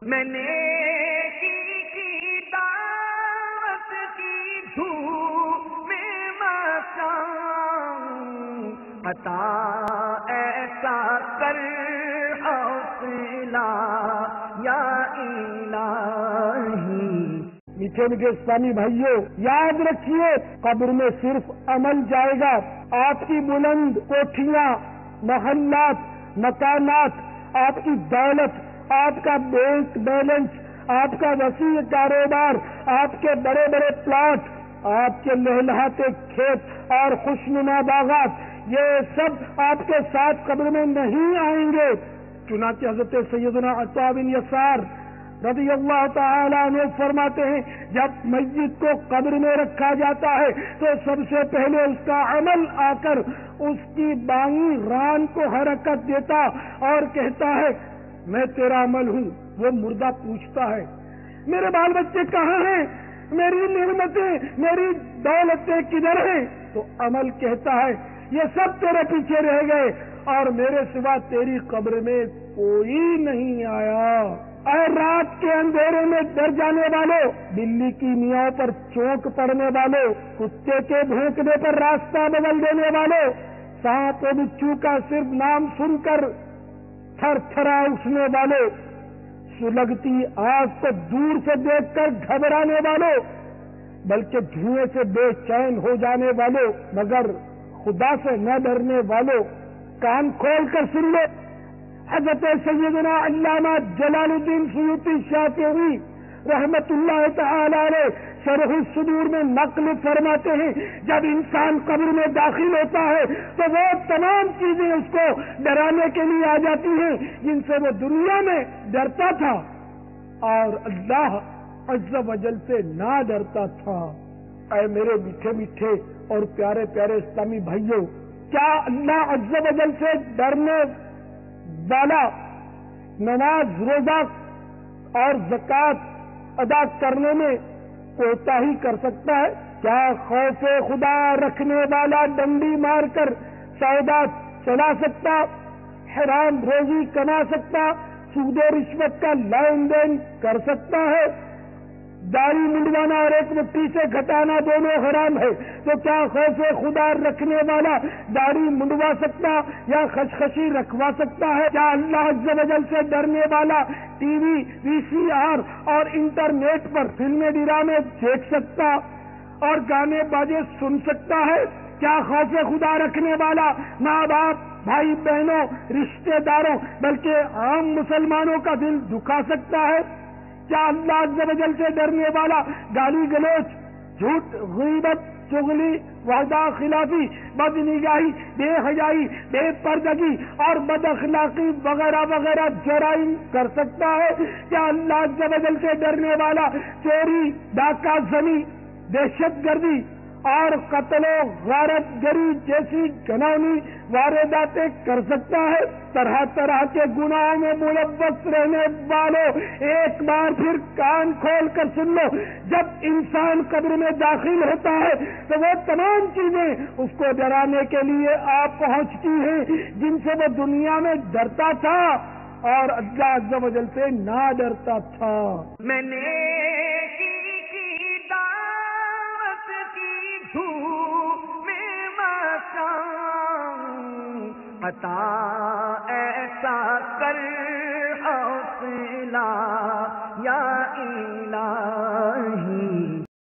میں نیکی کی دعوت کی دھوپ میں مچاؤں، عطا ایسا کر حوصلہ یا الہی۔ میٹھے میٹھے اسلامی بھائیوں، یاد رکھیے قبر میں صرف عمل جائے گا۔ آپ کی بلند کوٹھیاں، محلات، مکانات، آپ کی دولت، آپ کا بینک بیلنس، آپ کا وسیع کاروبار، آپ کے بڑے بڑے پلاٹ، آپ کے لہلہاتے کھیت اور خوشنما باغات، یہ سب آپ کے ساتھ قبر میں نہیں آئیں گے۔ چنانچہ حضرت سیدنا عطا بن یسار رضی اللہ تعالیٰ عنہ فرماتے ہیں، جب میت کو قبر میں رکھا جاتا ہے تو سب سے پہلے اس کا عمل آ کر اس کی بائیں ران کو حرکت دیتا اور کہتا ہے، میں تیرا عمل ہوں۔ وہ مردہ پوچھتا ہے، میرے بال بچے کہاں ہیں؟ میری نعمتیں، میری دولتیں کدھر ہیں؟ تو عمل کہتا ہے، یہ سب تیرے پیچھے رہ گئے اور میرے سوا تیری قبر میں کوئی نہیں آیا۔ اے رات کے اندھیرے میں ڈر جانے والوں، بلی کی میاؤں پر چونک پڑنے والوں، کتے کے بھونکنے پر راستہ بدل دینے والوں، سانپ و بچھو کا صرف نام سن کر تھر تھرا اٹھنے والوں، سلگتی آگ کو دور سے دیکھ کر گھبرانے والوں، بلکہ دھوئیں سے بے چین ہو جانے والوں، مگر خدا سے نہ ڈرنے والوں، کان کھول کر سن لو۔ حضرت سیدنا علامہ جلال الدین سیوطی شافعی رحمت اللہ تعالی علیہ شرح الصدور میں نقل فرماتے ہیں، جب انسان قبر میں داخل ہوتا ہے تو وہ تمام چیزیں اس کو ڈرانے کے لیے آ جاتی ہیں جن سے وہ دنیا میں ڈرتا تھا اور اللہ عز و جل سے نہ ڈرتا تھا۔ اے میرے میٹھے میٹھے اور پیارے پیارے اسلامی بھائیوں، کیا اللہ عز و جل سے ڈرنے والا نماز، روزہ اور زکوٰۃ ادا کرنے میں کوتاہی کر سکتا ہے؟ کیا خوف خدا رکھنے والا ڈنڈی مار کر سودا چلا سکتا، حرام روزی کما سکتا، سود و رشوت کا لین دین کر سکتا ہے؟ داڑھی منڈوانا اور ایک مٹھی سے گھٹانا دونوں حرام ہے، تو کیا خوف خدا رکھنے والا داڑھی منڈوا سکتا یا خشخشی رکھوا سکتا ہے؟ کیا اللہ عز و جل سے ڈرنے والا ٹی وی، وی سی آر اور انٹرنیٹ پر فلمیں ڈرامے دیکھ سکتا اور گانے باجے سن سکتا ہے؟ کیا خوف خدا رکھنے والا ماں باپ، بھائی بہنوں، رشتہ داروں بلکہ عام مسلمانوں کا دل دکھا سکتا ہے؟ کیا اللہ عز و جل سے ڈرنے والا گالی گلوچ، جھوٹ، غیبت، چغلی، وعدہ خلافی، بد نگاہی، بے حیائی، بے پردگی اور بد اخلاقی وغیرہ وغیرہ جرائم کر سکتا ہے؟ کیا اللہ عز و جل سے ڈرنے والا چوری، ڈاکہ زنی، دہشت گردی اور قتل و غارت گری جیسی گھناؤنی وارداتیں کر سکتا ہے؟ طرح طرح کے گناہوں میں ملوث رہنے والوں، ایک بار پھر کان کھول کر سن لو، جب انسان قبر میں داخل ہوتا ہے تو وہ تمام چیزیں اس کو ڈرانے کے لیے آپ پہنچتی ہیں جن سے وہ دنیا میں ڈرتا تھا اور اللہ عز و جل سے نہ ڈرتا تھا۔ میں نے عطا ایسا کر حوصلہ یا الہی۔